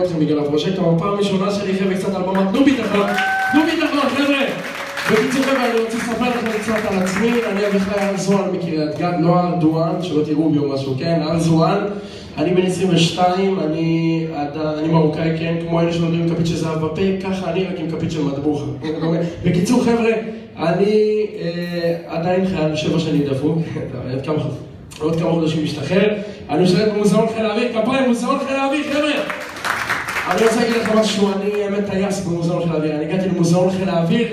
אתכם בגלל הפרוז'קטור, הפעם הראשונה שלי חבר'ה קצת על במה, תנו ביטחון חבר'ה! בקיצור חבר'ה, אני רוצה לספר לכם קצת על עצמי, אני אביחי ארזואן מקריית גת, לא ארדואן, שלא תראו בי או משהו, כן? ארזואן, אני בן 22, אני מרוקאי, כן? כמו אלה שנולדים עם כפית של זהב בפה, ככה אני רק עם כפית של מטבוחה. בקיצור חבר'ה, אני עדיין חייל 7 שנים דפוק, עוד כמה חודשים משתחרר, אני משתחרר במוזיאון חיל האוויר, כפיים, מוזיאון חיל האוויר, חבר'ה! אני רוצה להגיד לכם משהו, אני האמת טייס במוזיאון חיל האוויר, אני הגעתי למוזיאון חיל האוויר,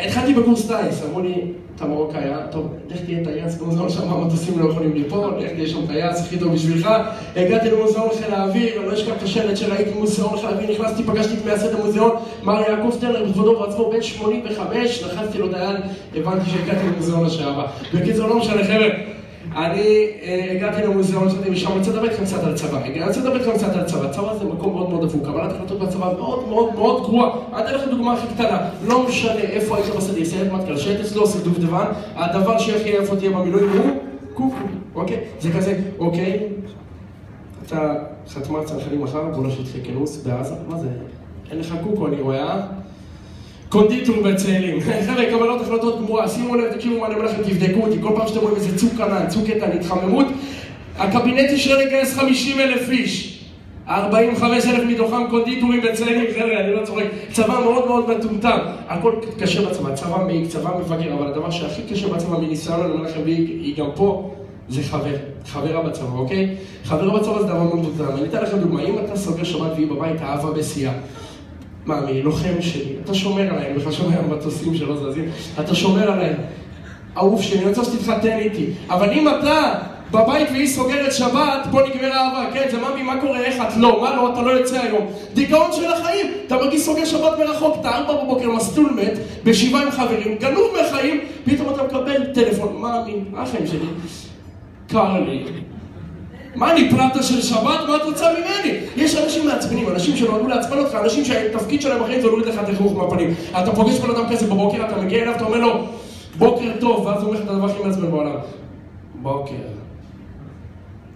התחלתי בקורס טייס, אמרו לי, אתה מרוקאי, טוב, איך תהיה טייס במוזיאון שם, המטוסים לא יכולים ליפול, איך תהיה שם טייס, הכי טוב בשבילך, הגעתי למוזיאון חיל האוויר, אני לא אשכח את השלט שראיתי מוזיאון חיל האוויר, נכנסתי, פגשתי את מייסד המוזיאון, מר יעקב טרנר, בכבודו ובעצמו, בן 85, לחצתי לו דיין, הבנתי שהגעתי למוזיאון לשעבר. בקיצור, לא משנה, חבר'ה, אני הגעתי למוזיאון שלי ושם אני רוצה לדבר איתכם קצת על צבא. צבא זה מקום מאוד מאוד דפוק, קבלת החלטות בצבא מאוד מאוד מאוד גרוע. אני אתן לכם דוגמה הכי קטנה, לא משנה איפה היית בסדיר, סיירת מטכ"ל, שייט אצלו, דובדבן, הדבר שהכי איפה תהיה במילואים הוא קוקו, אוקיי? זה כזה, אוקיי? אתה חתמה צנחנים מחר, בוא נשתחי כינוס בעזה, מה זה? אין לך קוקו, אני רואה קונדיטור בצאלים. חבר'ה, קבלות החלטות גמורה, שימו לב, תקשיבו מה אני אומר לכם, תבדקו אותי, כל פעם שאתם רואים איזה צוק קנן, צוק קטן, התחממות, הקבינט אישר לגייס 50,000 איש, 45,000 מתוכם קונדיטורים בצאלים, חבר'ה, אני לא צוחק, צבא מאוד מאוד מטומטם, הכל קשה בצבא, צבא מעיק, צבא מבגר, אבל הדבר שהכי קשה בצבא מניסיון, אני אומר לכם, והיא גם פה, זה חברה בצבא, אוקיי? חברה בצבא זה דבר מאוד מטומטם. אני אתן לכם דוגמה, אם אתה סוגר שבת והיא בבית, אהבה בשיאה. מה, מלוחם שלי, אתה שומר עליהם, בכלל שומר על מטוסים שלא זזים, אתה שומר עליהם, אהוב שלי, אני רוצה שתתחתן איתי, אבל אם אתה בבית והיא סוגרת שבת, בוא נגמר אהבה, כן, זה ממי, מה קורה, איך את לא, מה לא, אתה לא יוצא היום, דיכאון של החיים, אתה מרגיש סוגר שבת מרחוק, אתה 4 בבוקר מסטול מת, ב7 עם חברים, גנוב מהחיים, פתאום אתה מקבל טלפון, ממי, החיים שלי, קר לי. מה, אני פלטה של שבת? מה את רוצה ממני? יש אנשים מעצבנים, אנשים שנועדו לעצבן אותך, אנשים שהתפקיד שלהם בחיים זה להוריד לך את החיוך מהפנים. אתה פוגש בן אדם כזה בבוקר, אתה מגיע אליו, אתה אומר לו בוקר טוב, ואז הוא אומר לך את הדבר הכי מעצבן בעולם. בוקר.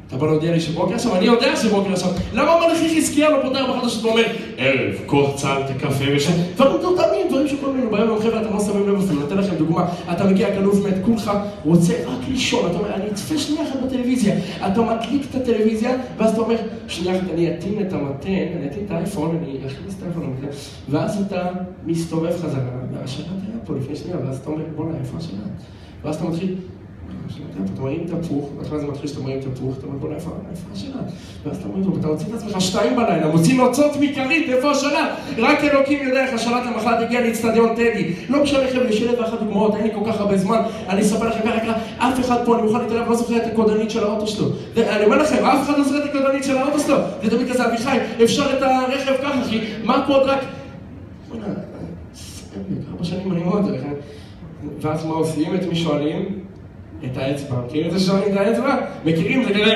אתה בא להודיע לי שבוקר עכשיו? אני יודע שבוקר עכשיו. למה המלאכי חזקיה לא פותר בחדשות ואומר ערב, כוח צה"ל, תקפה ושם דברים תותמים, דברים שכל מיני ביום יום חבר'ה, אתם לא שמים לב אפילו. נתן לכם דוגמה, אתה מגיע גנוב מת, כולך רוצה רק לישון, אתה אומר, אני אצפה שנייה אחת בטלוויזיה, אתה מדליק את הטלוויזיה, ואז אתה אומר, שנייה אחת, אני אתין את המתן, אני אתין את האייפון, אני אכניס את האייפון למתן, ואז אתה מסתובב חזרה, והשבת היה פה לפני שנייה, ואז אתה אומר, בוא'נה, איפה השבת? ואז אתה מתחיל אתה מרים תפוך, ואחרי זה מתחיל שאתה מרים תפוך, אתה אומר, בוא איפה השלט? ואז אתה אומר, אתה מוציא את עצמך 2 בלילה, מוציא נוצות מכרית, איפה השלט? רק אלוקים יודע איך השלט למחרת הגיע לאצטדיון טדי. לא משנה לכם, יש 1,001 דוגמאות, אין לי כל כך הרבה זמן, אני אספר לכם ככה, אף אחד פה, אני מוכן להתעלם, לא זוכר את הקודנית של האוטו שלו. אני אומר לכם, אף אחד לא זוכר את הקודנית של האוטו שלו. זה תמיד כזה, אביחי, אפשר את הרכב ככה, כי מה פה עוד רק... בוא'נה, 4 שנים אני מאוד דרך. ואז מה עושים? את מי שואלים? את האצבע, מכירים את זה שואלים את האצבע? מכירים? זה כזה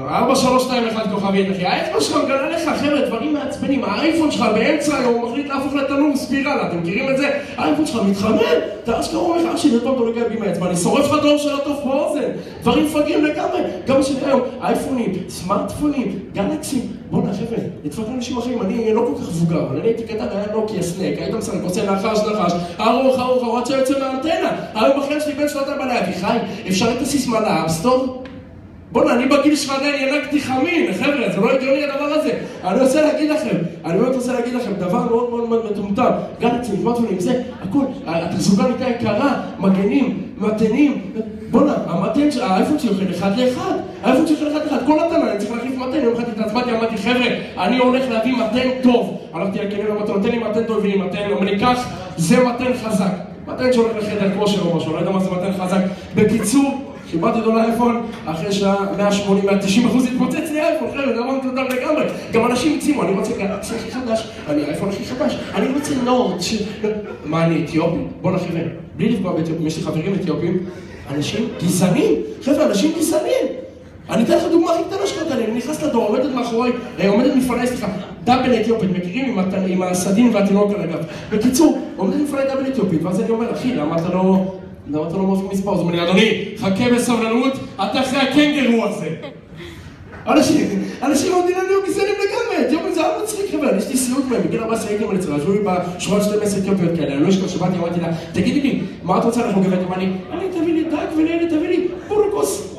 4, 3, 2, 1 כוכבית, אחי. האצבע שלך מגלה לך, חבר'ה, דברים מעצבנים. האייפון שלך באמצע היום הוא מחליט להפוך לתנור ספירלה, אתם מכירים את זה? האייפון שלך מתחמם, אתה אשכרה אומר לך, אשי, זה פעם לא נגע בי מהאצבע, אני שורף לך דור של הטוב באוזן, דברים מפגרים לגמרי, גם שלי היום, אייפונים, סמארטפונים, גלקסים, בוא'נה חבר'ה, נדפק לאנשים אחרים, אני לא כל כך מבוגר, אבל אני הייתי קטן, היה נוקיה סנק, היית מסנק, רוצה נחש, ארוך, עד שיוצא מהאנטנה, היום אחרי שלי בן 2 בלילה, אביחי, אפשר את הסיסמה לאפסטור? בוא'נה, אני בגיל שלך עדיין ינקתי חמין, חבר'ה, זה לא הגיוני הדבר הזה. אני רוצה להגיד לכם, דבר מאוד מאוד מאוד מטומטם. גלקסים, סמארטפונים, זה, הכל, התחזוקה נהייתה יקרה, מגנים, מתנים. בוא'נה, האייפון שלי אוכל 1 ל-1. האייפון שלי אוכל 1 ל-1, כל התנה, אני צריך להחליף מתן. יום אחד התעצבתי, אמרתי, חבר'ה, אני הולך להביא מתן טוב. הלכתי לקניין, אמרתי, נותן לי מתן טוב, והנה מתן, אומר לי, כך, זה מתן חזק. מתן שהולך לחדר כושר או משהו, לא יודע מה זה מתן חזק. בקיצור, חיברתי אותו לאייפון, אחרי שעה 180-190% התפוצץ לי אייפון, חבר'ה, דבר מתודר לגמרי. גם אנשים הצימו, אני רוצה גלקסי הכי חדש, אני האייפון הכי חדש, אני רוצה נורד מה, אני אתיופי? בוא נחבר, בלי לפגוע באתיופים, יש לי חברים אתיופים, אנשים גזענים, חבר'ה, אנשים גזענים. אני אתן לך דוגמה הכי קטנה שקראת עליהם, אני נכנס לדור, עומדת מאחורי, עומדת מפני, סליחה, דאבל אתיופית, מכירים עם הסדין והתינוק על הגב. בקיצור, עומדת מפני דאבל אתיופית, ואז אני אומר, אחי, למה אתה לא מביא מספר? זאת אומרת, אדוני, חכה בסבלנות, אתה אחרי הקנגרו הזה. אנשים במדינה נהיו גזענים לגמרי, אתיופים זה היה מצחיק חבר'ה, יש לי סיוט מהם, בגיל 14 הייתי מליצרה, עזבו לי בשורות 12 אתיופיות כאלה, אני לא אשכח שבאתי, אמרתי לה, תגידי לי, מה את רוצה אנחנו גברת? אמרה לי, אני תביא לי דג ולילד, תביא לי בורקוס.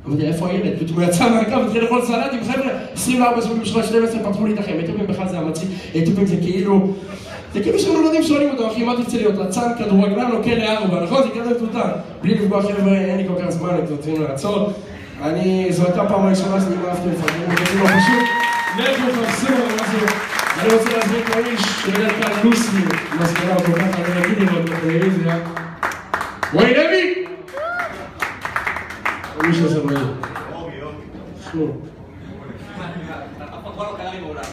אמרתי, איפה הילד? פתאום הוא יצא מהקו, התחיל לאכול סלטים, חבר'ה, 24 שבועים בשעות 12 פתחו לי את החיים, אתיופים בכלל זה המצחיק, אתיופים זה כאילו שנולדים שואלים אותו, אחי, מה תרצה להיות? רצן, כדורגלן או כלא 4, נכון? זה כזה תותן. בלי לפגוע חבר'ה, אין לי כל כך זמן, אתם רוצים לעצור. זו הייתה פעם הראשונה שאני אהבתי לפעמים, זה לא פשוט. לכו חפשו, אני רוצה להזמין את האיש שבדרך כלל לוסי, מזכירה אותו ככה, אני אגיד לראות בטלוויזיה. וואי לוי! מי שעושה רואי. שמור.